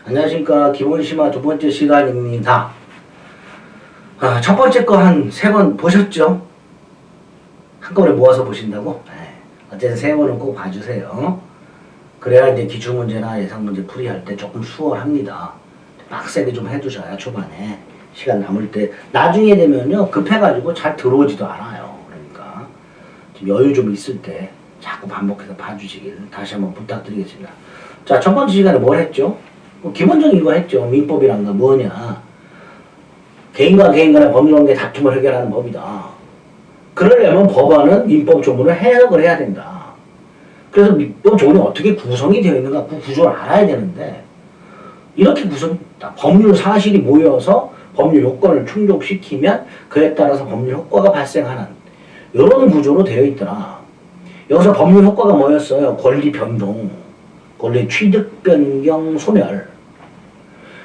안녕하십니까. 기본심화 두 번째 시간입니다. 첫 번째 거 한 3번 보셨죠? 한꺼번에 모아서 보신다고? 네. 어쨌든 3번은 꼭 봐주세요. 그래야 이제 기출문제나 예상문제 풀이할 때 조금 수월합니다. 빡세게 좀 해두셔야 초반에 시간 남을 때 나중에 되면요 급해가지고 잘 들어오지도 않아요. 그러니까 좀 여유 좀 있을 때 자꾸 반복해서 봐주시길 다시 한번 부탁드리겠습니다. 자, 첫 번째 시간에 뭘 했죠? 기본적인 거 했죠. 민법이란 건 뭐냐? 개인과 개인 간의 법률관계 다툼을 해결하는 법이다. 그러려면 법안은 민법 조문을 해석을 해야 된다. 그래서 민법 조문이 어떻게 구성이 되어 있는가 그 구조를 알아야 되는데 이렇게 법률 사실이 모여서 법률 요건을 충족시키면 그에 따라서 법률 효과가 발생하는 이런 구조로 되어 있더라. 여기서 법률 효과가 뭐였어요? 권리 변동, 권리 취득 변경 소멸.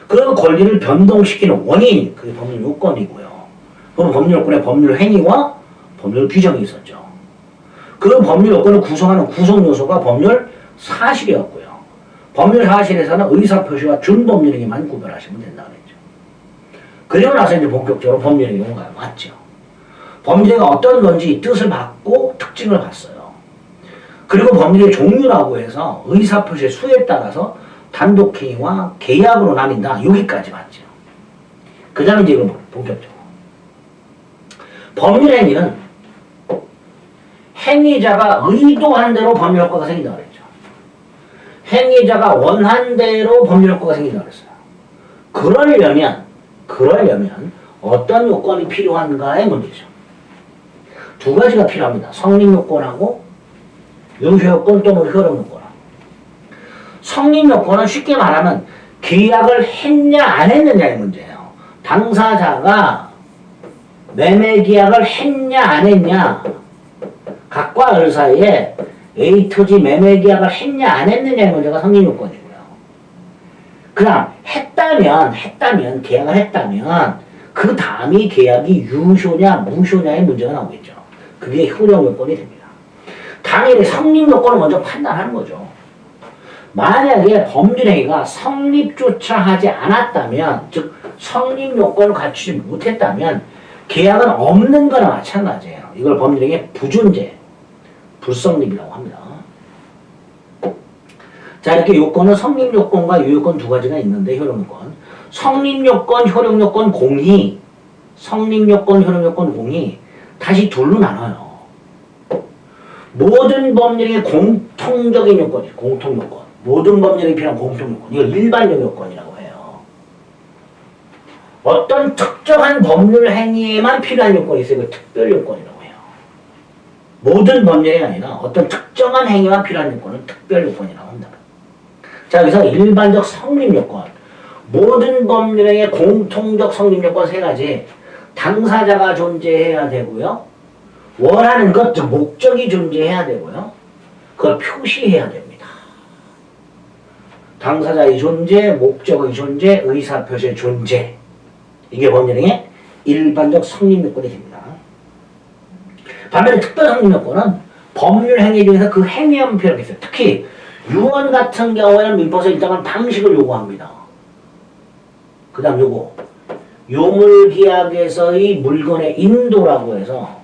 그런 권리를 변동시키는 원인이 그게 법률 요건이고요. 그럼 법률 요건에 법률 행위와 법률 규정이 있었죠. 그 법률 요건을 구성하는 구성 요소가 법률 사실이었고요. 법률 사실에서는 의사표시와 준법률행위만 구별하시면 된다고 했죠. 그리고 나서 이제 본격적으로 법률행위 용어가 왔죠. 법률행위가 어떤 건지 뜻을 받고 특징을 봤어요. 그리고 법률의 종류라고 해서 의사표시의 수에 따라서 단독행위와 계약으로 나뉜다. 여기까지 봤죠. 그 다음에 이제 이걸 본격적으로. 법률행위는 행위자가 의도한 대로 법률효과가 생긴다고 그랬죠. 행위자가 원한 대로 법률효과가 생긴다고 그랬어요. 그러려면 어떤 요건이 필요한가의 문제죠. 두 가지가 필요합니다. 성립요건하고 유효요건 또는 효력요건. 성립요건은 쉽게 말하면 계약을 했냐 안 했느냐의 문제예요. 당사자가 매매계약을 했냐 안 했냐 각과 을 사이에 A 토지 매매계약을 했냐 안 했느냐의 문제가 성립요건이고요. 그다음 계약을 했다면 그 다음이 계약이 유효냐 무효냐의 문제가 나오겠죠. 그게 효력요건이 됩니다. 당연히 성립요건을 먼저 판단하는 거죠. 만약에 법률행위가 성립조차 하지 않았다면, 즉 성립요건을 갖추지 못했다면 계약은 없는 거나 마찬가지예요. 이걸 법률행위의 부존재, 불성립이라고 합니다. 자, 이렇게 요건은 성립요건과 유효요건 두 가지가 있는데 효력요건. 성립요건, 효력요건 공이, 성립요건, 효력요건 공이 다시 둘로 나눠요. 모든 법률의 공통적인 요건이죠. 공통요건. 모든 법률에 필요한 공통요건. 이걸 일반적 요건이라고 해요. 어떤 특정한 법률 행위에만 필요한 요건이 있어요. 이걸 특별요건이라고 해요. 모든 법률이 아니라 어떤 특정한 행위만 필요한 요건은 특별요건이라고 한다. 자, 여기서 일반적 성립요건. 모든 법률의 공통적 성립요건 3가지. 당사자가 존재해야 되고요. 원하는 것, 즉 목적이 존재해야 되고요. 그걸 표시해야 됩니다. 당사자의 존재, 목적의 존재, 의사표시의 존재. 이게 법률행위의 일반적 성립요건이 됩니다. 반면에 특별 성립요건은 법률행위 중에서 그 행위만 필요하겠어요. 특히 유언 같은 경우에는 민법에서 일정한 방식을 요구합니다. 그 다음 요거 유물계약에서의 물건의 인도라고 해서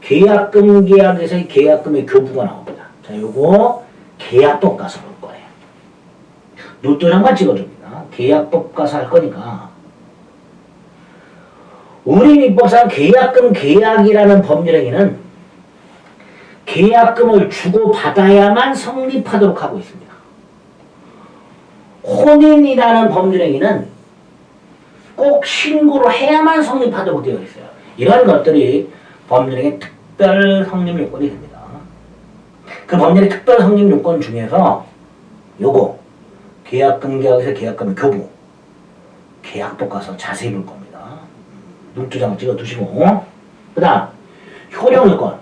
계약금 계약에서의 계약금의 교부가 나옵니다. 자, 요거 계약법 가서 볼 거예요. 노트장만 찍어줍니다. 계약법 가서 할 거니까. 우리 민법상 계약금 계약이라는 법률행위는 계약금을 주고받아야만 성립하도록 하고 있습니다. 혼인이라는 법률행위는 꼭 신고를 해야만 성립하도록 되어 있어요. 이런 것들이 법률행위 특별 성립 요건이 됩니다. 그 법률의 특별 성립 요건 중에서 요거 계약금 계약에서 계약금의 교부 계약법 가서 자세히 볼 겁니다. 눈두장 찍어 두시고 그 다음 효력 요건.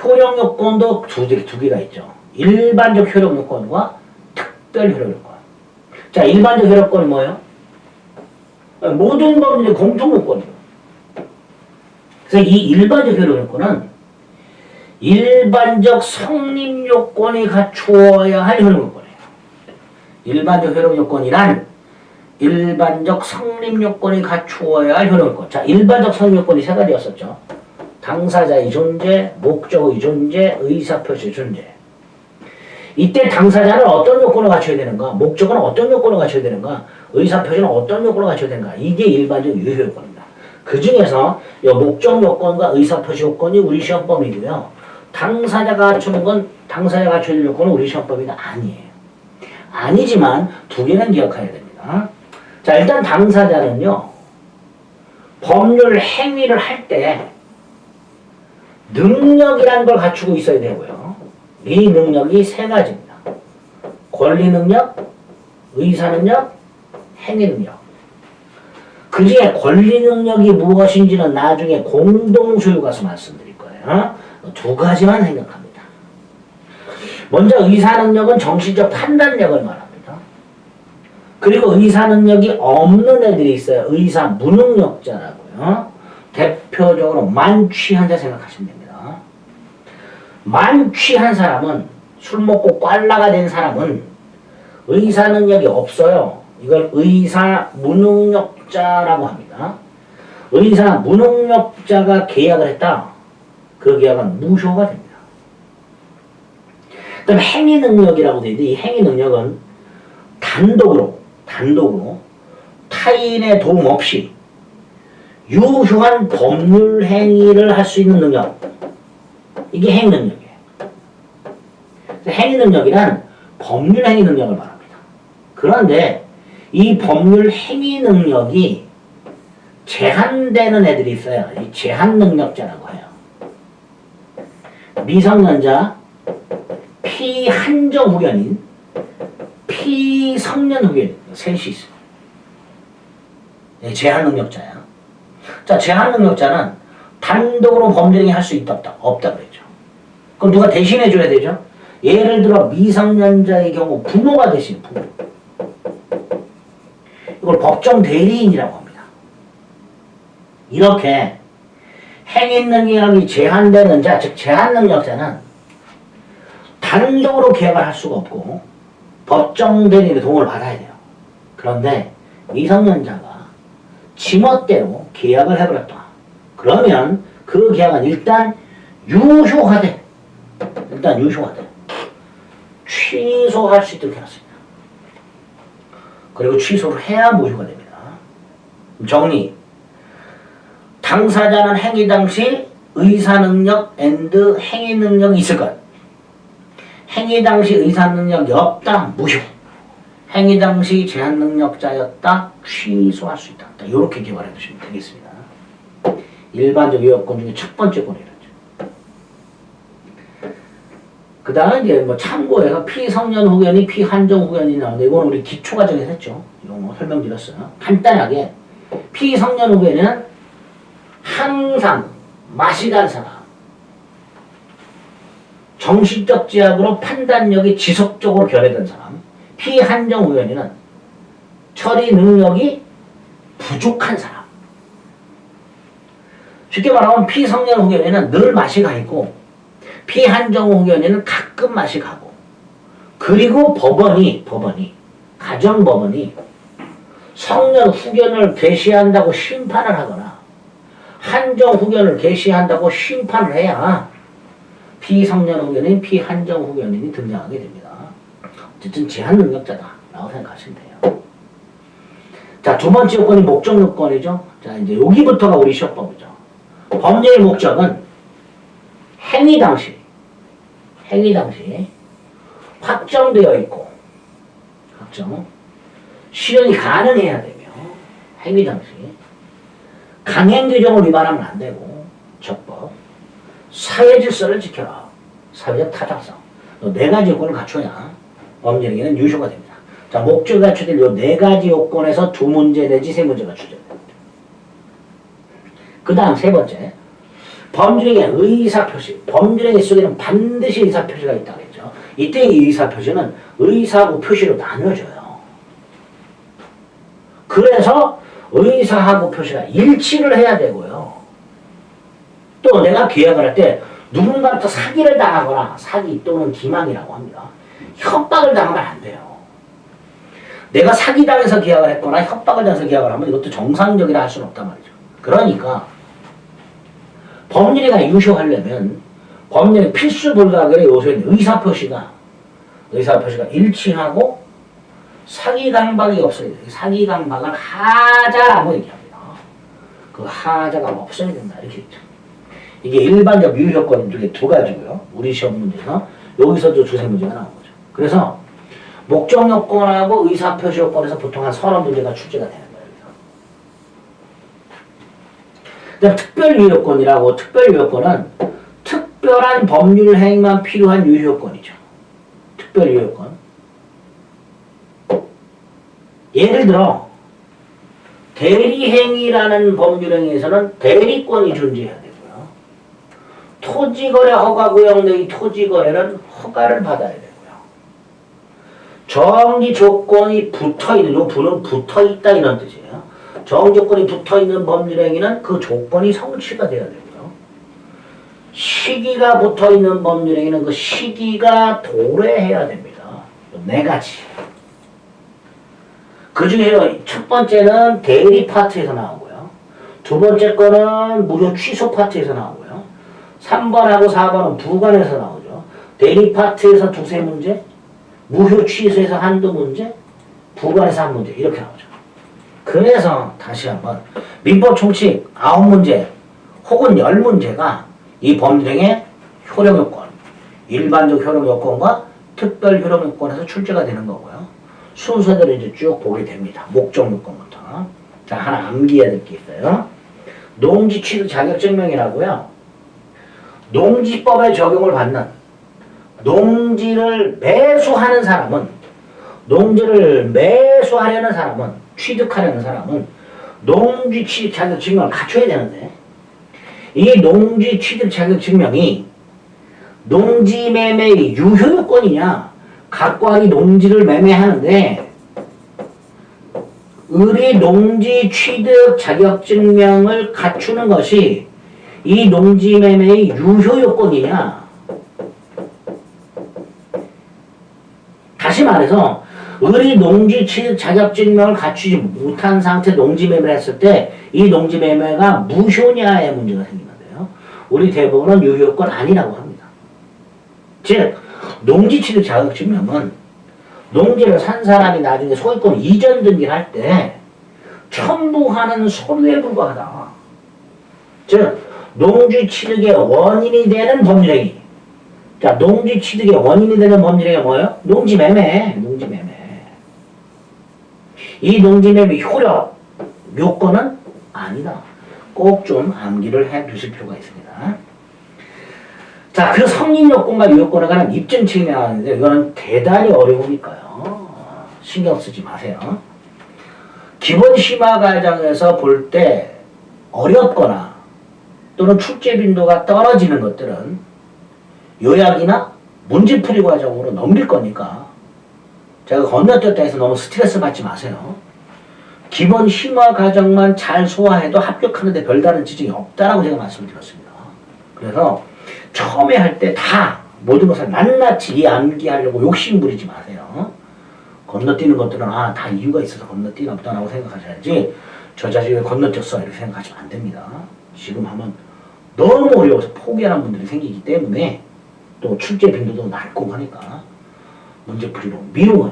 효력 요건도 두 개가 있죠. 일반적 효력 요건과 특별 효력 요건. 자, 일반적 효력 요건이 뭐예요? 모든 법률의 공통 요건이에요. 그래서 이 일반적 효력 요건은 일반적 성립 요건이 갖추어야 할 효력 요건이에요. 일반적 효력 요건이란 일반적 성립 요건이 갖추어야 할 효력권. 자, 일반적 성립 요건이 세 가지였었죠. 당사자의 존재, 목적의 존재, 의사표시의 존재. 이때 당사자는 어떤 요건을 갖춰야 되는가? 목적은 어떤 요건을 갖춰야 되는가? 의사표시는 어떤 요건을 갖춰야 되는가? 이게 일반적 유효 요건입니다. 그 중에서 이 목적 요건과 의사표시 요건이 우리 시험법이고요. 당사자가 갖추는 건 당사자가 갖춰야 될 요건은 우리 시험법이 아니에요. 아니지만 두 개는 기억해야 됩니다. 자, 일단 당사자는요. 법률 행위를 할 때 능력이라는 걸 갖추고 있어야 되고요. 이 능력이 세 가지입니다. 권리 능력, 의사 능력, 행위 능력. 그 중에 권리 능력이 무엇인지는 나중에 공동소유 가서 말씀드릴 거예요. 두 가지만 생각합니다. 먼저 의사 능력은 정신적 판단력을 말합니다. 그리고 의사 능력이 없는 애들이 있어요. 의사 무능력자라고요. 대표적으로 만취환자 생각하시면 됩니다. 만취한 사람은 술 먹고 꽐라가 된 사람은 의사 능력이 없어요. 이걸 의사 무능력자라고 합니다. 의사 무능력자가 계약을 했다. 그 계약은 무효가 됩니다. 그다음 행위 능력이라고 되어 있는데 이 행위 능력은 단독으로 타인의 도움 없이 유효한 법률 행위를 할 수 있는 능력. 이게 행위 능력이에요. 행위 능력이란 법률 행위 능력을 말합니다. 그런데 이 법률 행위 능력이 제한되는 애들이 있어요. 이 제한 능력자라고 해요. 미성년자, 피한정 후견인, 피성년 후견인 셋이 있어요. 제한 능력자야. 자, 제한 능력자는 단독으로 법률행위 할 수 있다 없다? 없다 그랬죠. 그럼 누가 대신해 줘야 되죠? 예를 들어 미성년자의 경우 부모가 대신 부모. 이걸 법정 대리인이라고 합니다. 이렇게 행위 능력이 제한되는 자, 즉 제한 능력자는 단독으로 계약을 할 수가 없고 법정 대리인의 도움을 받아야 돼요. 그런데 미성년자가 지멋대로 계약을 해버렸다. 그러면 그 계약은 일단 유효하되 취소할 수 있도록 해놨습니다. 그리고 취소를 해야 무효가 됩니다. 정리. 당사자는 행위 당시 의사능력 앤드 행위 능력이 있을 것. 행위 당시 의사능력이 없다. 무효. 행위 당시 제한능력자였다. 취소할 수 있다. 이렇게 개발해 두시면 되겠습니다. 일반적 요건 중에 첫 번째 권이라죠. 그 다음에 이제 뭐 참고해서 피성년 후견이 피한정 후견이 나오는데 이건 우리 기초과정에서 했죠. 이거 설명드렸어요. 간단하게 피성년 후견은 항상 마시간 사람, 정신적 제약으로 판단력이 지속적으로 결여된 사람, 피한정 후견인은 처리 능력이 부족한 사람. 쉽게 말하면 피성년 후견인은 늘 맛이 가 있고 피한정 후견인은 가끔 맛이 가고 그리고 법원이 가정법원이 성년 후견을 개시한다고 심판을 하거나 한정 후견을 개시한다고 심판을 해야 피성년 후견인, 피한정 후견인이 등장하게 됩니다. 어쨌든 제한 능력자다라고 생각하시면 돼요. 자, 두 번째 요건이 목적 요건이죠. 자, 이제 여기부터가 우리 시험법이죠. 범죄의 목적은 행위 당시 확정되어 있고 실현이 가능해야 되며 행위 당시 강행 규정을 위반하면 안 되고 적법 사회 질서를 지켜라. 사회적 타당성. 네 가지 요건을 갖춰야 범죄행위는 유효가 됩니다. 자, 목적이 갖춰질 요 네 가지 요건에서 두 문제 내지 세 문제가 추정됩니다. 그 다음 세 번째. 범죄행위의 의사표시. 범죄행위 속에는 반드시 의사표시가 있다고 했죠. 이때 이 의사표시는 의사하고 표시로 나눠져요. 그래서 의사하고 표시가 일치를 해야 되고요. 또 내가 계약을 할 때 누군가부터 사기를 당하거나 사기 또는 기망이라고 합니다. 협박을 당하면 안 돼요. 내가 사기당해서 계약을 했거나 협박을 당해서 계약을 하면 이것도 정상적이라 할 수는 없단 말이죠. 그러니까 법률이가 유효하려면 법률의 필수 불가결의 요소인 의사표시가 일치하고 사기 강박이 없어야 돼요. 사기 강박은 하자라고 얘기합니다. 그 하자가 없어야 된다 이렇게 있죠. 이게 일반적 유효권 중에 두 가지고요. 우리 시험 문제에서 여기서도 두세 문제가 나온 거죠. 그래서 목적 요건하고 의사표시 요건에서 보통 한 30문제가 출제가 되는 거예요. 그다음 특별 유효권이라고 특별 유효권은 특별한 법률 행위만 필요한 유효권이죠. 특별 유효권. 예를 들어 대리행위라는 법률행위에서는 대리권이 존재해야 되고요. 토지거래 허가구역 내의 토지거래는 허가를 받아야 되고요. 정지 조건이 붙어있는, 요 부는 붙어있다 이런 뜻이에요. 정지 조건이 붙어있는 법률행위는 그 조건이 성취가 돼야 되고요. 시기가 붙어있는 법률행위는 그 시기가 도래해야 됩니다. 네 가지. 그 중에 첫 번째는 대리 파트에서 나오고요. 두 번째 거는 무효 취소 파트에서 나오고요. 3번하고 4번은 부관에서 나오죠. 대리 파트에서 두세 문제, 무효 취소에서 한두 문제, 부관에서 한 문제 이렇게 나오죠. 그래서 다시 한번 민법 총칙 9문제 혹은 10문제가 이 법률행위의 효력요건, 일반적 효력요건과 특별 효력요건에서 출제가 되는 거고요. 순서대로 이제 쭉 보게 됩니다. 목적 요건부터. 자, 하나 암기해야 될 게 있어요. 농지 취득 자격증명이라고요. 농지법에 적용을 받는 농지를 매수하는 사람은, 농지를 매수하려는 사람은, 취득하려는 사람은 농지 취득 자격증명을 갖춰야 되는데, 이 농지 취득 자격증명이 농지 매매의 유효요건이냐, 각각이 농지를 매매하는데 을이 농지 취득 자격증명을 갖추는 것이 이 농지 매매의 유효요건이냐. 다시 말해서 을이 농지 취득 자격증명을 갖추지 못한 상태 농지 매매를 했을 때 이 농지 매매가 무효냐의 문제가 생기는데요. 우리 대법원은 유효요건 아니라고 합니다. 즉 농지 취득 자격증명은 농지를 산 사람이 나중에 소유권 이전 등기를 할 때 첨부하는 서류에 불과하다. 즉 농지 취득의 원인이 되는 법률행위. 자, 농지 취득의 원인이 되는 법률행위가 뭐예요? 농지 매매. 농지 매매. 이 농지 매매 효력 요건은 아니다. 꼭 좀 암기를 해 두실 필요가 있습니다. 자, 그 성립요건과 유효권에 관한 입증책이 나왔는데 이거는 대단히 어려우니까요. 신경 쓰지 마세요. 기본 심화 과정에서 볼 때 어렵거나 또는 출제 빈도가 떨어지는 것들은 요약이나 문제풀이 과정으로 넘길 거니까 제가 건너뛰었다 해서 너무 스트레스 받지 마세요. 기본 심화 과정만 잘 소화해도 합격하는데 별다른 지적이 없다라고 제가 말씀드렸습니다. 그래서 처음에 할 때 다 모든 것을 낱낱이 암기하려고 욕심 부리지 마세요. 건너뛰는 것들은 다 이유가 있어서 건너뛰나 보다라고 생각하셔야지 저 자식이 왜 건너뛰었어 이렇게 생각하시면 안 됩니다. 지금 하면 너무 어려워서 포기하는 분들이 생기기 때문에 또 출제 빈도도 낮고 하니까 문제풀이로 미루고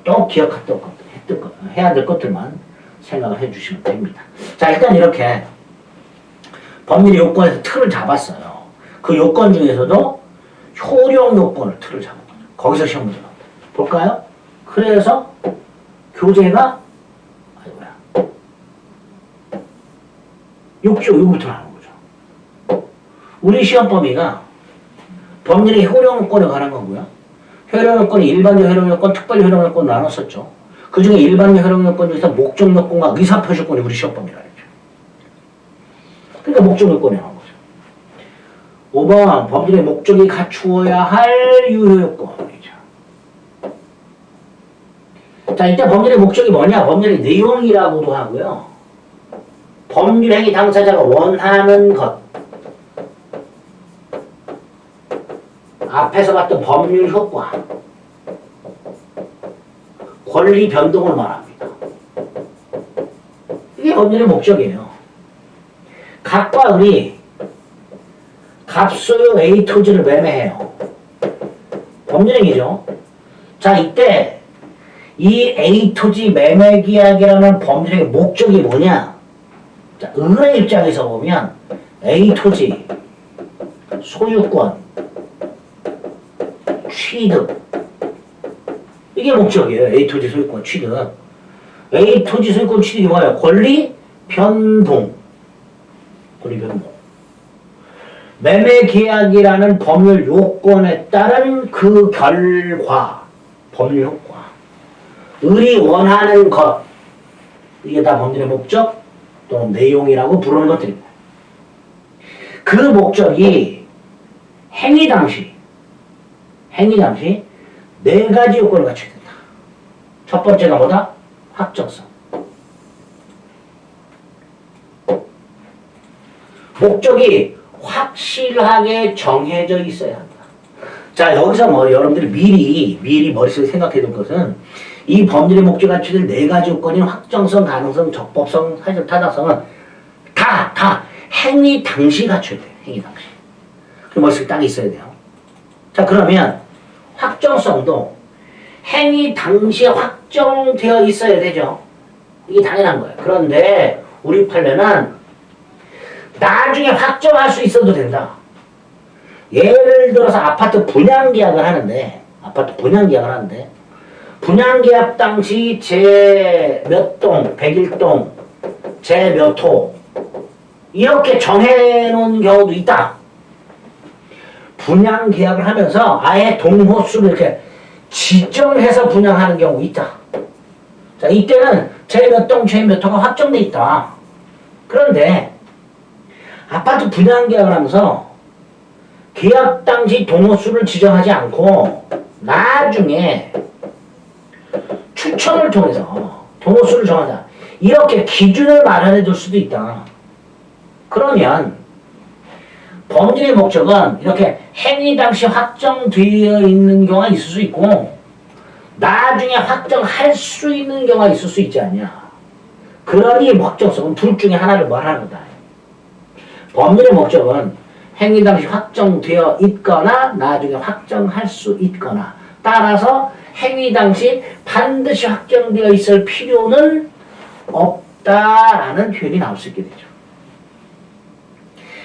또 기억했던 것들, 해야 될 것들만 생각을 해주시면 됩니다. 자, 일단 이렇게 법률의 요건에서 틀을 잡았어요. 그 요건 중에서도 효력 요건을 틀을 잡은 거죠. 거기서 시험 문제 나옵니다. 볼까요? 그래서 교재가 아이고야 6조 6부터 나오는 거죠. 우리 시험 범위가 법률의 효력 요건에 관한 거고요. 효력 요건이 일반적 효력 요건, 특별 효력 요건을 나눴었죠. 그 중에 일반적 효력 요건 중에서 목적 요건과 의사표시 요건이 우리 시험 범위라 했죠. 그러니까 목적 요건이 나온 거죠. 5번 법률의 목적이 갖추어야 할 유효 요건이죠. 자, 일단 법률의 목적이 뭐냐? 법률의 내용이라고도 하고요. 법률행위 당사자가 원하는 것. 앞에서 봤던 법률 효과. 권리 변동을 말합니다. 이게 법률의 목적이에요. 갑과 을이 갑소유 A 토지를 매매해요. 법률행위죠. 자, 이때 이 A 토지 매매 계약이라는 법률의 목적이 뭐냐? 자, 을의 입장에서 보면 A 토지 소유권 취득 이게 목적이에요. A 토지 소유권 취득. A 토지 소유권 취득이 뭐예요? 권리 변동. 권리 변동. 매매 계약이라는 법률 요건에 따른 그 결과, 법률 효과. 을이 원하는 것. 이게 다 법률의 목적 또는 내용이라고 부르는 것들입니다. 그 목적이 행위 당시 네 가지 요건을 갖춰야 된다. 첫 번째가 뭐다? 확정성. 목적이 확실하게 정해져 있어야 한다. 자, 여기서 뭐 여러분들이 미리 머릿속에 생각해 둘 것은 이 법률의 목적이 갖춰질 네 가지 요건인 확정성, 가능성, 적법성, 사실적 타당성은 다 행위 당시 갖춰야 돼요. 행위 당시. 그 머릿속에 딱 있어야 돼요. 자, 그러면 확정성도 행위 당시에 확정되어 있어야 되죠. 이게 당연한 거예요. 그런데 우리 판례는 나중에 확정할 수 있어도 된다. 예를 들어서 아파트 분양 계약을 하는데 분양 계약 당시 제 몇 동, 101동, 제 몇 호 이렇게 정해놓은 경우도 있다. 분양 계약을 하면서 아예 동호수를 이렇게 지정해서 분양하는 경우 있다. 자, 이때는 제 몇 동, 제 몇 호가 확정돼 있다. 그런데 아파트 분양 계약을 하면서 계약 당시 동호수를 지정하지 않고 나중에 추첨을 통해서 동호수를 정하자. 이렇게 기준을 마련해 둘 수도 있다. 그러면 법률의 목적은 이렇게 행위 당시 확정되어 있는 경우가 있을 수 있고 나중에 확정할 수 있는 경우가 있을 수 있지 않냐. 그러니 확정성은 둘 중에 하나를 말하는 거다. 법률의 목적은 행위 당시 확정되어 있거나 나중에 확정할 수 있거나 따라서 행위 당시 반드시 확정되어 있을 필요는 없다라는 표현이 나올 수 있게 되죠.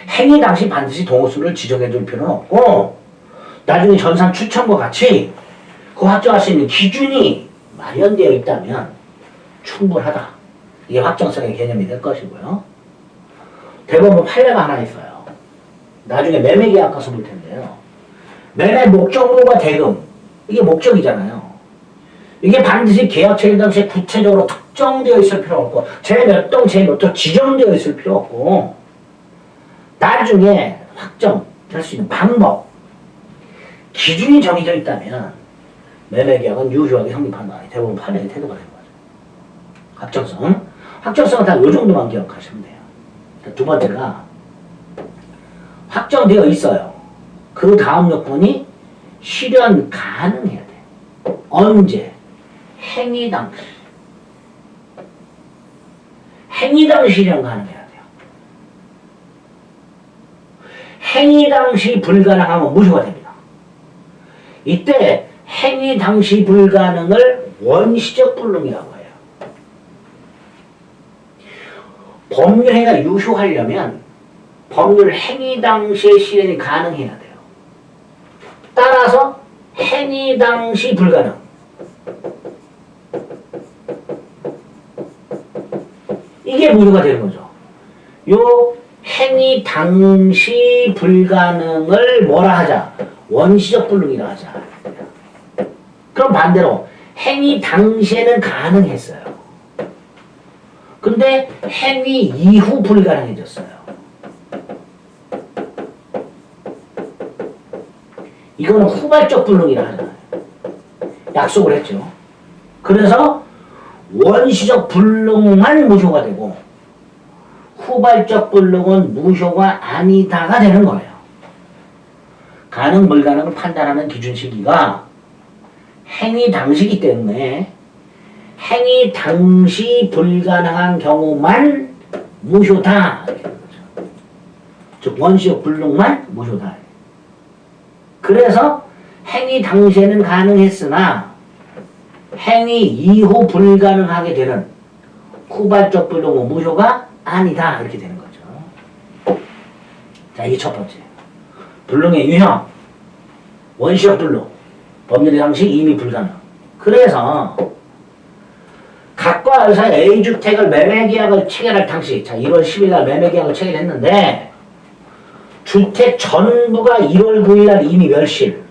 행위 당시 반드시 동호수를 지정해 줄 필요는 없고 나중에 전산 추천과 같이 그 확정할 수 있는 기준이 마련되어 있다면 충분하다. 이게 확정성의 개념이 될 것이고요. 대법원 판례가 하나 있어요. 나중에 매매계약 가서 볼 텐데요. 매매 목적물과 대금 이게 목적이잖아요. 이게 반드시 계약 체결 당시에 구체적으로 특정되어 있을 필요 없고 제 몇 동, 제 몇 호 지정되어 있을 필요 없고 나중에 확정할 수 있는 방법 기준이 정해져 있다면 매매계약은 유효하게 성립한다. 대법원 판례의 태도가 되는 거죠. 확정성은 다 요 정도만 기억하시면 돼요. 두 번째가 확정되어 있어요. 그 다음 요건이 실현 가능해야 돼. 언제? 행위 당시. 행위 당시 실현 가능해야 돼요. 행위 당시 불가능하면 무효가 됩니다. 이때 행위 당시 불가능을 원시적 불능이라고 해요. 법률 행위가 유효하려면 법률 행위 당시에 실현이 가능해야 돼요. 따라서 행위 당시 불가능. 이게 무효가 되는 거죠. 요 행위 당시 불가능을 뭐라 하자? 원시적 불능이라 하자. 그럼 반대로 행위 당시에는 가능했어요. 근데 행위 이후 불가능해졌어요. 이거는 후발적 불능이라 하잖아요. 약속을 했죠. 그래서 원시적 불능만 무효가 되고 후발적 불능은 무효가 아니다가 되는 거예요. 가능 불가능을 판단하는 기준 시기가 행위 당시이기 때문에 행위 당시 불가능한 경우만 무효다. 이렇게 되는 거죠. 즉 원시적 불능만 무효다. 그래서 행위 당시에는 가능했으나 행위 이후 불가능하게 되는 후발적 불능은 무효가 아니다. 이렇게 되는 거죠. 자, 이게 첫 번째. 불능의 유형. 원시적 불능. 법률의 당시 이미 불가능. 그래서 각과 의사 A주택을 매매계약을 체결할 당시, 자 1월 10일 날 매매계약을 체결했는데 주택 전부가 1월 9일 날 이미 멸실.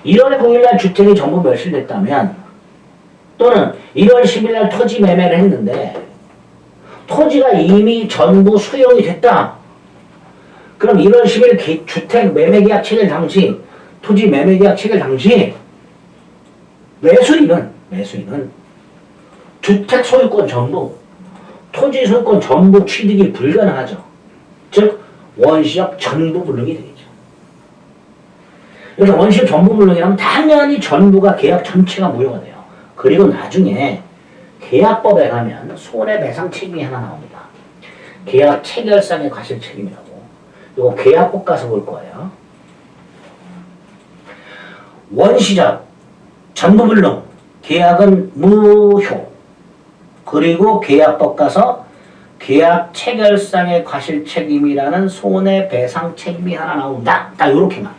1월 9일 날 주택이 전부 멸실됐다면 또는 1월 10일 날 토지 매매를 했는데 토지가 이미 전부 수용이 됐다. 그럼 1월 10일 주택 매매계약 체결 당시, 토지 매매계약 체결 당시 매수인은 주택 소유권 전부, 토지 소유권 전부 취득이 불가능하죠. 즉 원시적 전부 불능이 되겠죠. 그래서 원시적 전부 불능이라면 당연히 전부가 계약 전체가 무효가 돼요. 그리고 나중에 계약법에 가면 손해배상 책임이 하나 나옵니다. 계약 체결상의 과실 책임이라고. 이거 계약법 가서 볼 거예요. 원시적 전부 불능, 계약은 무효. 그리고 계약법 가서 계약 체결상의 과실 책임이라는 손해배상 책임이 하나 나온다. 딱 요렇게만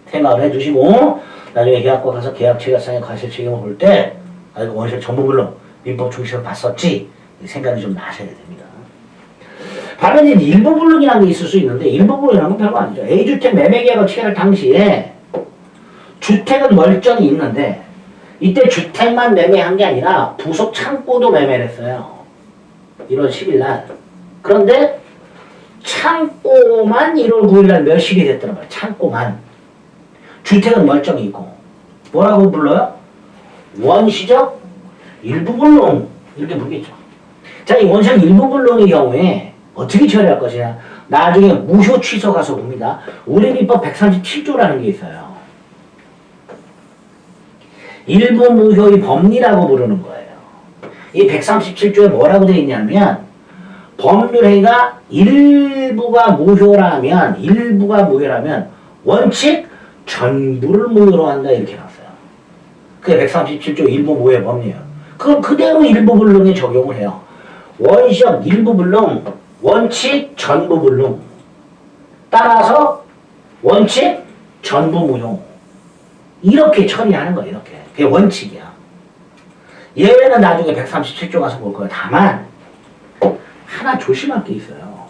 생각을 해주시고 나중에 계약법 가서 계약 체결상의 과실 책임을 볼 때 아, 이거 원시적 전부 불능 민법 중시로 봤었지 생각이 좀 나셔야 됩니다. 반면 이제 일부 불능이라는 게 있을 수 있는데 일부 불능이라는 건 별거 아니죠. A주택 매매계약을 체결할 당시에 주택은 멀쩡히 있는데 이때 주택만 매매한 게 아니라 부속 창고도 매매를 했어요. 1월 10일 날. 그런데 창고만 1월 9일 날 멸실이 됐더란 말이에요. 창고만. 주택은 멀쩡히 있고. 뭐라고 불러요? 원시적 일부 불능. 이렇게 부르겠죠. 자, 이 원시적 일부 불능의 경우에 어떻게 처리할 것이냐. 나중에 무효 취소 가서 봅니다. 우리 민법 137조라는 게 있어요. 일부 무효의 법리라고 부르는 거예요. 이 137조에 뭐라고 되어 있냐면 법률행위가 일부가 무효라면 원칙 전부를 무효로 한다 이렇게 나왔어요. 그게 137조 일부 무효의 법리예요. 그럼 그대로 일부 불능에 적용을 해요. 원시적 일부 불능, 원칙 전부 불능. 따라서 원칙 전부 무효. 이렇게 처리하는 거예요. 이렇게. 그게 원칙이야. 예외는 나중에 137조 가서 볼 거예요. 다만 하나 조심할 게 있어요.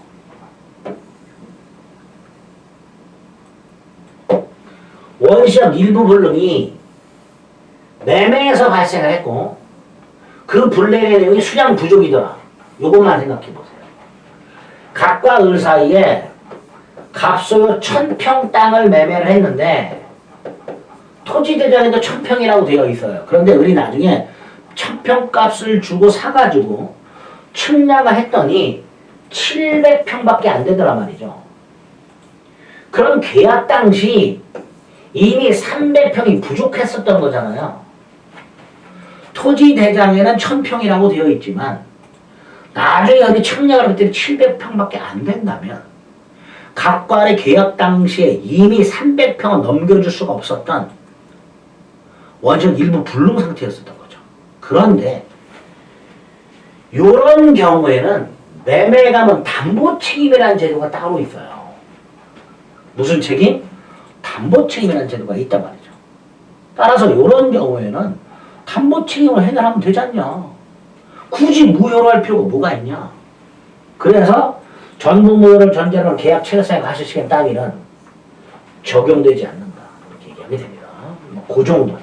원시적 일부 불능이 매매에서 발생을 했고 그 불량의 내용이 수량 부족이더라. 요것만 생각해 보세요. 각과 을 사이에 갑소유 1000평 땅을 매매를 했는데 토지 대장에도 1000평이라고 되어 있어요. 그런데 을이 나중에 1000평 값을 주고 사가지고 측량을 했더니 700평밖에 안 되더란 말이죠. 그럼 계약 당시 이미 300평이 부족했었던 거잖아요. 토지 대장에는 1000평이라고 되어 있지만 나중에 어디 측량을 했더니 700평밖에 안 된다면 각과의 계약 당시에 이미 300평을 넘겨줄 수가 없었던 원시적 일부 불능 상태였었던 거죠. 그런데 이런 경우에는 매매가면 담보 책임이라는 제도가 따로 있어요. 무슨 책임? 담보 책임이라는 제도가 있단 말이죠. 따라서 이런 경우에는 담보 책임을 해결하면 되지 않냐. 굳이 무효로 할 필요가 뭐가 있냐. 그래서 전부 무효를 전제로 계약 체결상의 과실책임 따위는 적용되지 않는다. 이렇게 얘기하게 됩니다. 그 정도.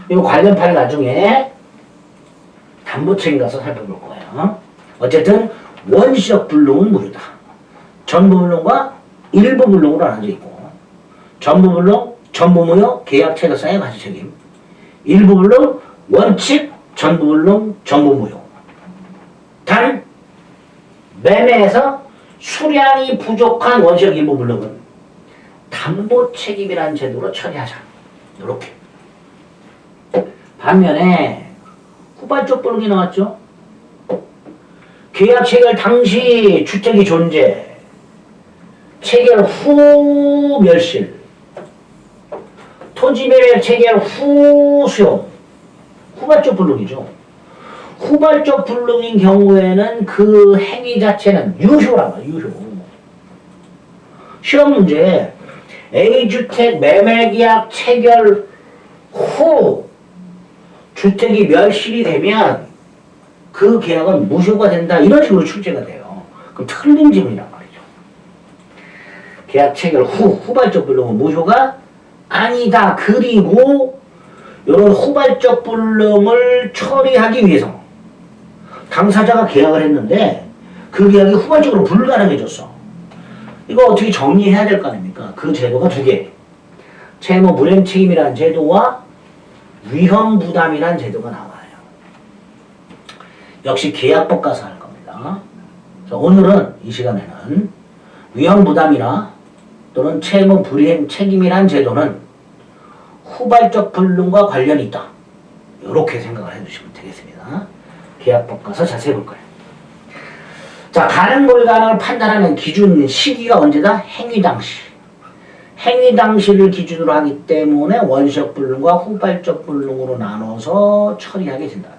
이거 관련 판을 나중에 담보 책임 가서 살펴볼 거예요. 어쨌든 원시적 불능은 무효다. 전부 불능과 일부 불능으로 나눠져 있고 전부 불능, 전부 무효, 계약 체결상의 과실책임. 일부 불능, 원칙, 전부 불능, 전부 무효. 단 매매에서 수량이 부족한 원시적 일부 불능은 담보 책임이라는 제도로 처리하자. 이렇게. 반면에 후발적 불능이 나왔죠. 계약 체결 당시 주택이 존재, 체결 후 멸실, 토지 매매 체결 후 수용, 후발적 불능이죠. 후발적 불능인 경우에는 그 행위 자체는 유효란 말이에요. 유효. 시험 문제 A주택 매매계약 체결 후 주택이 멸실이 되면 그 계약은 무효가 된다. 이런 식으로 출제가 돼요. 그럼 틀린 질문이란 말이죠. 계약 체결 후 후발적 불능은 무효가 아니다. 그리고 이런 후발적 불능을 처리하기 위해서 당사자가 계약을 했는데 그 계약이 후발적으로 불가능해졌어. 이거 어떻게 정리해야 될 거 아닙니까? 그 제도가 두 개. 채무 불이행 책임이라는 제도와 위험 부담이라는 제도가 나와요. 역시 계약법 가서 할 겁니다. 그래서 오늘은 이 시간에는 위험 부담이나 또는 채무 불이행 책임이라는 제도는 후발적 불능과 관련이 있다. 이렇게 생각을 해주시면 되겠습니다. 계약법 가서 자세히 볼 거예요. 자, 가능 불가능을 판단하는 기준 시기가 언제다? 행위 당시. 행위 당시를 기준으로 하기 때문에 원시적 불능과 후발적 불능으로 나눠서 처리하게 된다.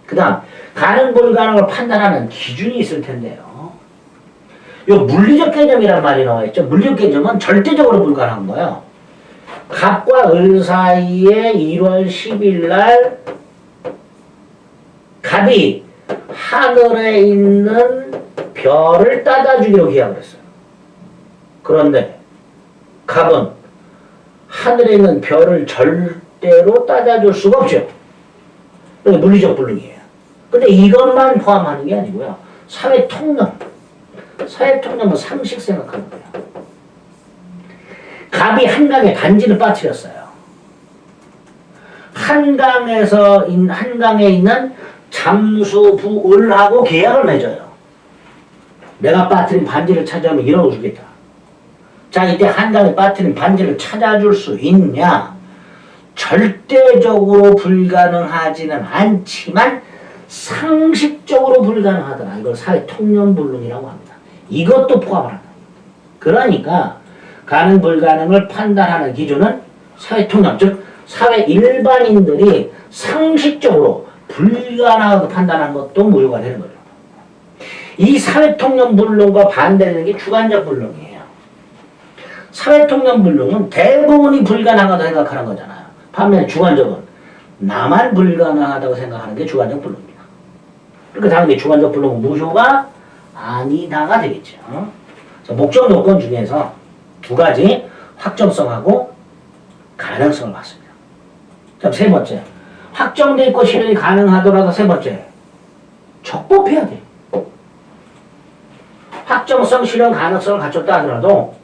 그 다음 가능 불가능을 판단하는 기준이 있을 텐데요. 이 물리적 개념이라는 말이 나와 있죠. 물리적 개념은 절대적으로 불가능한 거예요. 갑과 을 사이에 1월 10일 날 갑이 하늘에 있는 별을 따다 주기로 계약을 했어요. 그런데 갑은 하늘에 있는 별을 절대로 따다 줄 수가 없죠. 이게 물리적 불능이에요. 근데 이것만 포함하는 게 아니고요. 사회통념. 사회통념은 상식 생각하는 거예요. 갑이 한강에 단지를 빠뜨렸어요. 한강에 있는 잠수부을하고 계약을 맺어요. 내가 빠뜨린 반지를 찾아오면 1억을 주겠다. 자, 이때 한강에 빠뜨린 반지를 찾아줄 수 있냐? 절대적으로 불가능하지는 않지만 상식적으로 불가능하더라. 이걸 사회통념불능이라고 합니다. 이것도 포함을 한다. 그러니까 가능 불가능을 판단하는 기준은 사회통념, 즉 사회 일반인들이 상식적으로 불가능하게 판단하는 것도 무효가 되는 거죠. 이 사회통념 불능과 반대되는 게 주관적 불능이에요. 사회통념 불능은 대부분이 불가능하다고 생각하는 거잖아요. 반면에 주관적은 나만 불가능하다고 생각하는 게 주관적 불능입니다. 그러니까 당연히 주관적 불능은 무효가 아니다가 되겠죠. 목적 요건 중에서 두 가지, 확정성하고 가능성을 봤습니다. 자, 세 번째, 확정돼 있고 실현이 가능하더라도 세 번째, 적법해야 돼. 확정성, 실현 가능성을 갖췄다 하더라도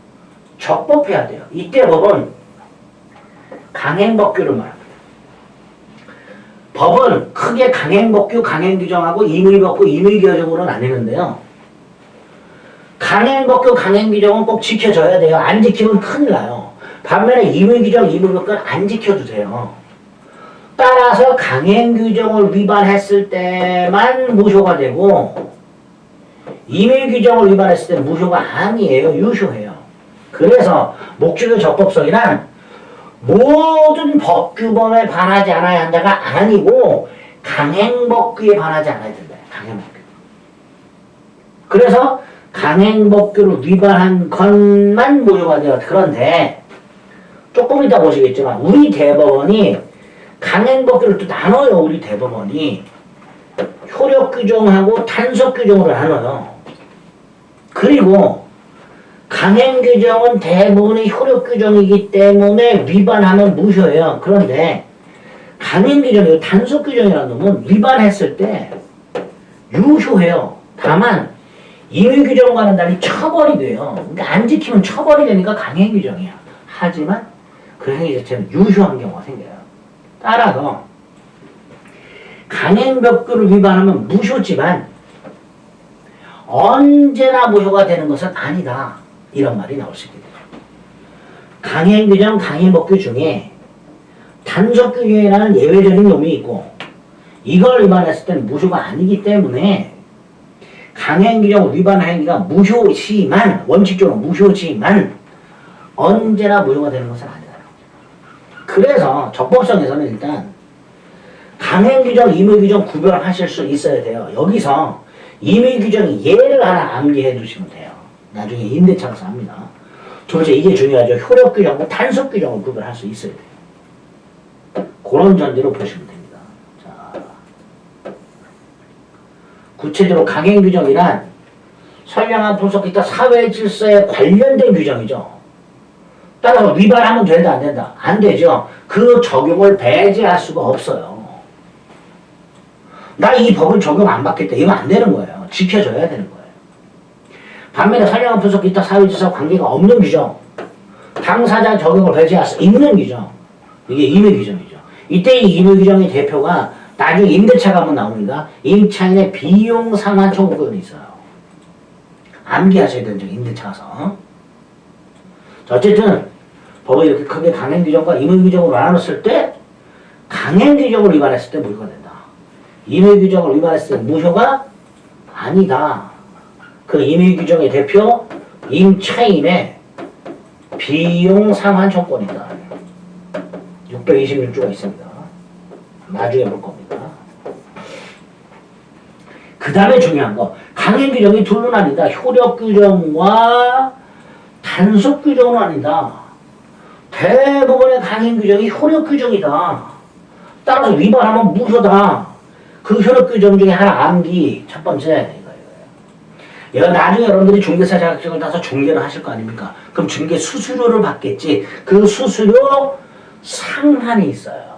적법해야 돼요. 이때 법은 강행법규를 말합니다. 법은 크게 강행법규, 강행규정하고 임의법규, 임의규정으로 나뉘는데요. 강행법규, 강행규정은 꼭 지켜줘야 돼요. 안 지키면 큰일 나요. 반면에 임의규정, 임의법규는 안 지켜도 돼요. 따라서 강행규정을 위반했을 때만 무효가 되고 임의규정을 위반했을 때 무효가 아니에요. 유효해요. 그래서 목적의 적법성이란 모든 법규범에 반하지 않아야 한다가 아니고 강행법규에 반하지 않아야 된다. 강행법규. 그래서 강행법규를 위반한 것만 무효가 돼요. 그런데 조금 이따 보시겠지만 우리 대법원이 강행법규를 또 나눠요. 우리 대법원이 효력규정하고 단속규정으로 나눠요. 그리고 강행규정은 대부분이 효력규정이기 때문에 위반하면 무효예요. 그런데 강행규정이고 단속규정이라는 놈은 위반했을 때 유효해요. 다만 임의규정과는 달리 처벌이 돼요. 그러니까 안 지키면 처벌이 되니까 강행규정이야. 하지만 그 행위 자체는 유효한 경우가 생겨요. 따라서 강행법규를 위반하면 무효지만 언제나 무효가 되는 것은 아니다. 이런 말이 나올 수 있게 되죠. 강행규정, 강행법규 중에 단속규정이라는 예외적인 놈이 있고 이걸 위반했을 때는 무효가 아니기 때문에 강행규정을 위반한 행위가 무효지만 원칙적으로 무효지만 언제나 무효가 되는 것은 아니다. 그래서 적법성에서는 일단 강행규정, 임의규정 구별하실 수 있어야 돼요. 여기서 임의규정이 예를 하나 암기해 두시면 돼요. 나중에 임대차에서 합니다. 두 번째 이게 중요하죠. 효력규정과 단속규정을 구별할 수 있어야 돼요. 그런 전제로 보시면 됩니다. 자, 구체적으로 강행규정이란 선량한 분석 기타 사회 질서에 관련된 규정이죠. 따라서 위반하면 된다 안 된다? 안 되죠. 그 적용을 배제할 수가 없어요. 나 이 법은 적용 안 받겠다. 이거 안 되는 거예요. 지켜줘야 되는 거예요. 반면에 선량한 분석 기타 사회 질서 관계가 없는 규정, 당사자 적용을 배제할 수 있는 규정, 이게 임의 규정이죠. 이때 이 임의 규정의 대표가 나중에 임대차가 한번 나옵니다. 임차인의 비용 상환 청구권이 있어요. 암기하셔야 되는 점 임대차 가서. 자, 어쨌든 법을 이렇게 크게 강행규정과 임의규정으로 나눴을 때 강행규정을 위반했을 때 무효가 된다. 임의규정을 위반했을 때 무효가 아니다. 그 임의규정의 대표 임차인의 비용 상환 청구권이다. 626조가 있습니다. 나중에 볼 겁니다. 그 다음에 중요한 거 강행규정이 둘로 나뉜다. 효력규정과 단속규정은 아니다. 대부분의 강행규정이 효력규정이다. 따라서 위반하면 무효다. 그 효력규정 중에 하나 암기. 첫 번째 이거 나중에 여러분들이 중개사 자격증을 따서 중개를 하실 거 아닙니까? 그럼 중개 수수료를 받겠지. 그 수수료 상한이 있어요.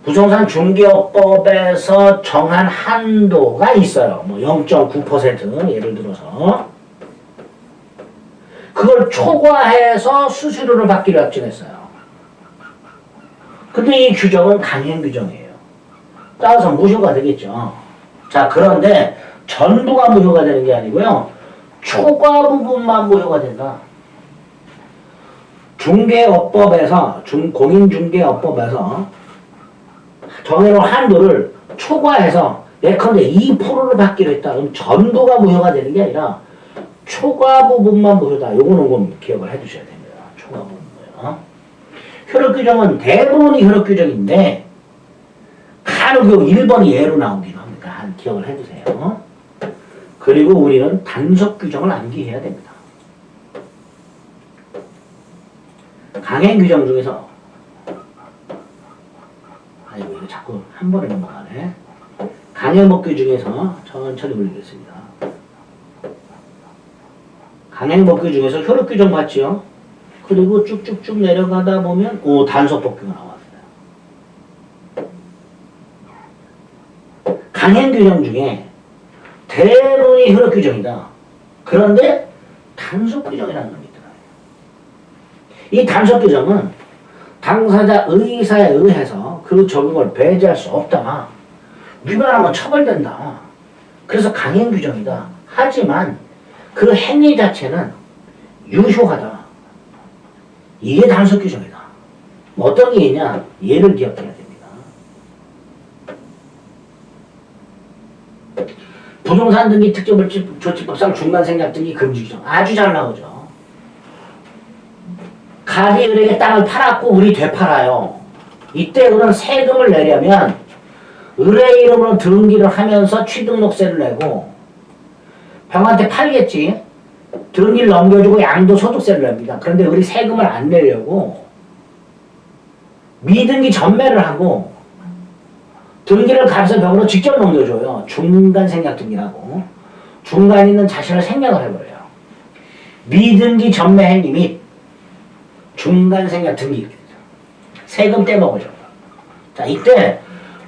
부동산 중개업법에서 정한 한도가 있어요. 뭐 0.9% 예를 들어서 그걸 초과해서 수수료를 받기로 약정했어요. 근데 이 규정은 강행규정이에요. 따라서 무효가 되겠죠. 자, 그런데 전부가 무효가 되는 게 아니고요. 초과 부분만 무효가 된다. 중개업법에서 공인중개업법에서 정해놓은 한도를 초과해서 예컨대 2%를 받기로 했다. 그럼 전부가 무효가 되는 게 아니라 초과 부분만 무효다. 요거는 좀 기억을 해두셔야 됩니다. 초과 부분이요. 효력규정은 대부분이 효력규정인데 간혹 1번이 예로 나오기도 합니다. 한 기억을 해두세요. 그리고 우리는 단속규정을 암기해야 됩니다. 강행규정 중에서 아이고 이거 자꾸 한 번에 넘어가네. 강행법규 중에서 천천히 올리겠습니다. 강행법규 중에서 효력규정 맞죠? 그리고 쭉쭉쭉 내려가다 보면 단속법규가 나왔어요. 강행규정 중에 대부분이 효력규정이다. 그런데 단속규정이라는 놈이 있더라고요. 이 단속규정은 당사자 의사에 의해서 그 적용을 배제할 수 없다. 위반하면 처벌된다. 그래서 강행규정이다. 하지만 그 행위 자체는 유효하다. 이게 단속규정이다. 어떤 게 있냐? 예를 기억해야 됩니다. 부동산 등기 특정물질조치법상 중간생략 등기 금지규정 아주 잘 나오죠. 갑이 을에게 땅을 팔았고 우리 되팔아요. 이때 을은 세금을 내려면 을의 이름으로 등기를 하면서 취등록세를 내고 병한테 팔겠지. 등기를 넘겨주고 양도소득세를 냅니다. 그런데 을이 세금을 안 내려고 미등기 전매를 하고 등기를 갑에서 병으로 직접 넘겨줘요. 중간생략 등기라고. 중간에 있는 자신을 생략을 해버려요. 미등기 전매 행위 및 중간생략 등기. 세금 떼먹으죠. 자, 이때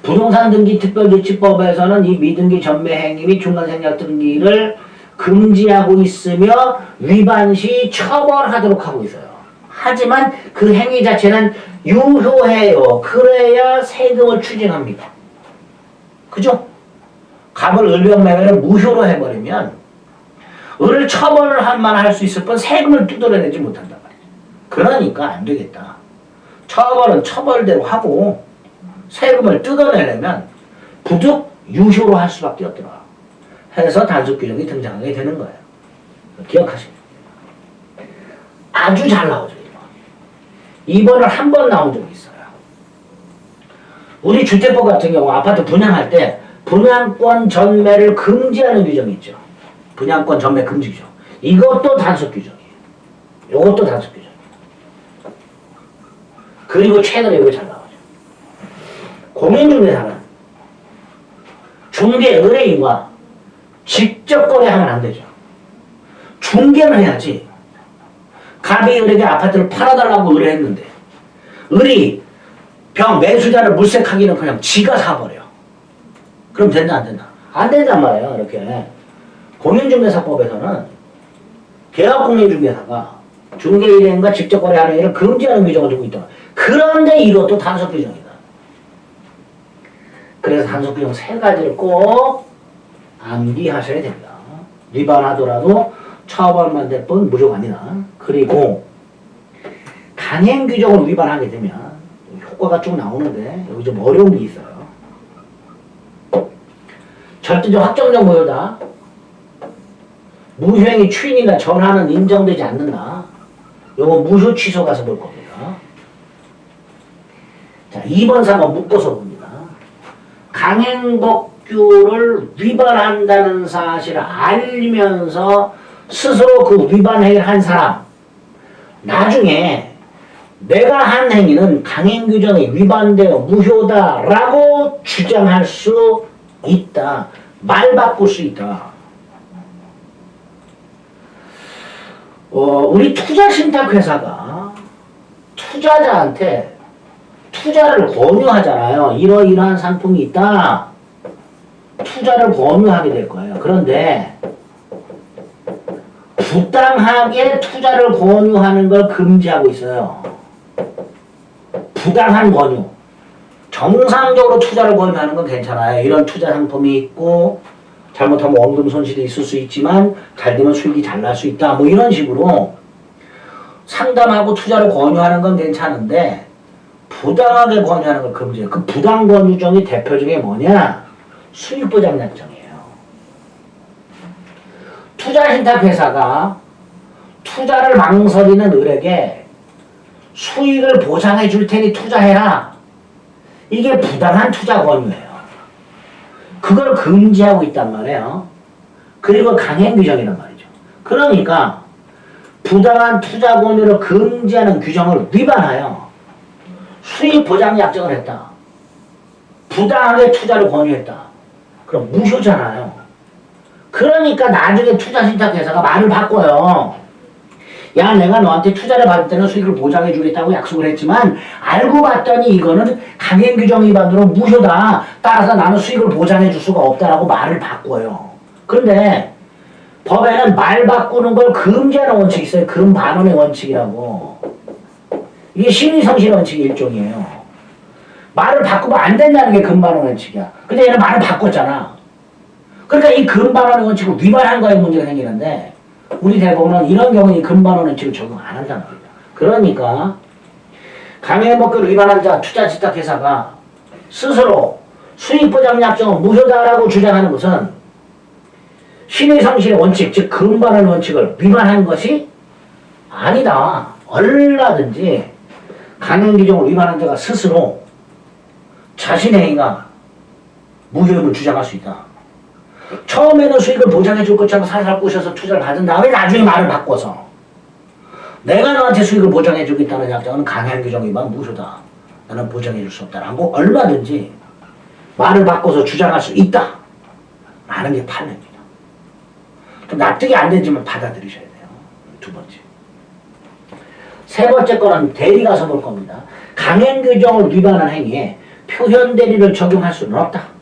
부동산 등기 특별조치법에서는 이 미등기 전매 행위 및 중간생략 등기를 금지하고 있으며 위반 시 처벌하도록 하고 있어요. 하지만 그 행위 자체는 유효해요. 그래야 세금을 추징합니다. 그죠? 갑을 을병매매를 무효로 해버리면 을을 처벌을 한만 할 수 있을 뿐 세금을 뜯어내지 못한단 말이에요. 그러니까 안 되겠다. 처벌은 처벌대로 하고 세금을 뜯어내려면 부득 유효로 할 수밖에 없더라. 해서 단속 규정이 등장하게 되는 거예요. 기억하시면 아주 잘 나오죠. 이번을 한 번 나온 적이 있어요. 우리 주택법 같은 경우 아파트 분양할 때 분양권 전매를 금지하는 규정이 있죠. 분양권 전매 금지 규정. 이것도 단속 규정이에요. 이것도 단속 규정이에요. 그리고 최근에 이거 잘 나오죠. 공인중개사는 중개 의뢰인과 직접 거래하면 안 되죠. 중개는 해야지. 갑이 을에게 아파트를 팔아달라고 의뢰했는데 매수자를 물색하기는 그냥 지가 사버려. 그럼 된다 안 된다? 안 된단 말이에요. 이렇게 공인중개사법에서는 계약공인중개사가 중개일행과 직접 거래하는 일을 금지하는 규정을 두고 있다. 그런데 이것도 단속 규정이다. 그래서 단속 규정 3가지를 꼭 암기하셔야 됩니다. 위반하더라도 처벌만 될 뿐 무조건 아니다. 그리고 강행 규정을 위반하게 되면 효과가 쭉 나오는데 여기 좀 어려운 게 있어요. 절대적 확정적 무효다. 무효행위 추인이나 전화는 인정되지 않는다. 요거 무효 취소 가서 볼 겁니다. 자, 2번 사건 묶어서 봅니다. 강행법규를 위반한다는 사실을 알면서 스스로 그 위반 행위를 한 사람, 나중에 내가 한 행위는 강행규정에 위반되어 무효다라고 주장할 수 있다. 말 바꿀 수 있다. 우리 투자신탁회사가 투자자한테 투자를 권유하잖아요. 이러이러한 상품이 있다. 투자를 권유하게 될 거예요. 그런데 부당하게 투자를 권유하는 걸 금지하고 있어요. 부당한 권유. 정상적으로 투자를 권유하는 건 괜찮아요. 이런 투자 상품이 있고 잘못하면 원금 손실이 있을 수 있지만 잘 되면 수익이 잘 날 수 있다. 뭐 이런 식으로 상담하고 투자를 권유하는 건 괜찮은데 부당하게 권유하는 걸 금지해요. 그 부당 권유정의 대표적인 게 뭐냐? 수익보장약정이에요. 투자신탁회사가 투자를 망설이는 을에게 수익을 보장해 줄 테니 투자해라. 이게 부당한 투자 권유예요. 그걸 금지하고 있단 말이에요. 그리고 강행 규정이란 말이죠. 그러니까 부당한 투자 권유를 금지하는 규정을 위반하여 수익 보장 약정을 했다. 부당하게 투자를 권유했다. 그럼 무효잖아요. 그러니까 나중에 투자신탁회사가 말을 바꿔요. 야, 내가 너한테 투자를 받을 때는 수익을 보장해 주겠다고 약속을 했지만 알고 봤더니 이거는 강행규정 위반으로 무효다. 따라서 나는 수익을 보장해 줄 수가 없다라고 말을 바꿔요. 그런데 법에는 말 바꾸는 걸 금지하는 원칙이 있어요. 금반원의 원칙이라고. 이게 신의성실의 원칙의 일종이에요. 말을 바꾸면 안 된다는 게 금반원의 원칙이야. 근데 얘는 말을 바꿨잖아. 그러니까 이 금반원의 원칙을 위반한 거에 문제가 생기는데 우리 대법원은 이런 경우에 금반원 원칙을 적용 안 한다는 겁니다. 그러니까 강행법규를 위반한 자 투자신탁회사가 스스로 수익보장약정은 무효다라고 주장하는 것은 신의성실의 원칙, 즉 금반원 원칙을 위반한 것이 아니다. 얼마든지 강행규정을 위반한 자가 스스로 자신의 행위가 무효임을 주장할 수 있다. 처음에는 수익을 보장해 줄 것처럼 살살 꼬셔서 투자를 받은 다음에 나중에 말을 바꿔서 내가 너한테 수익을 보장해 주겠다는 약정은 강행규정 위반 무효다. 나는 보장해 줄 수 없다라고 얼마든지 말을 바꿔서 주장할 수 있다. 라는 게 판례입니다. 좀 납득이 안 되지만 받아들이셔야 돼요. 두 번째. 세 번째 거는 대리 가서 볼 겁니다. 강행규정을 위반한 행위에 표현 대리를 적용할 수는 없다.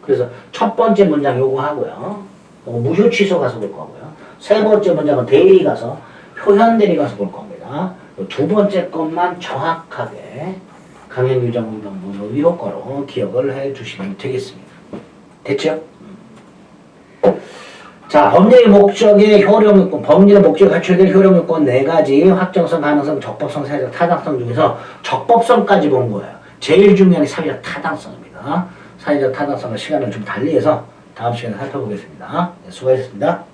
그래서 첫 번째 문장 요거 하고요. 무효 취소 가서 볼 거고요. 세 번째 문장은 대리 가서 표현 대리 가서 볼 겁니다. 두 번째 것만 정확하게 강행규정 위반 효과로 기억을 해 주시면 되겠습니다. 됐죠? 자, 법률의 목적의 효력요건, 법률의 목적에 갖춰야 될 효력요건 4가지, 확정성, 가능성, 적법성, 사회적 타당성 중에서 적법성까지 본 거예요. 제일 중요한 게 사회적 타당성입니다. 사회적 타당성과 시간을 좀 달리해서 다음 시간에 살펴보겠습니다. 네, 수고하셨습니다.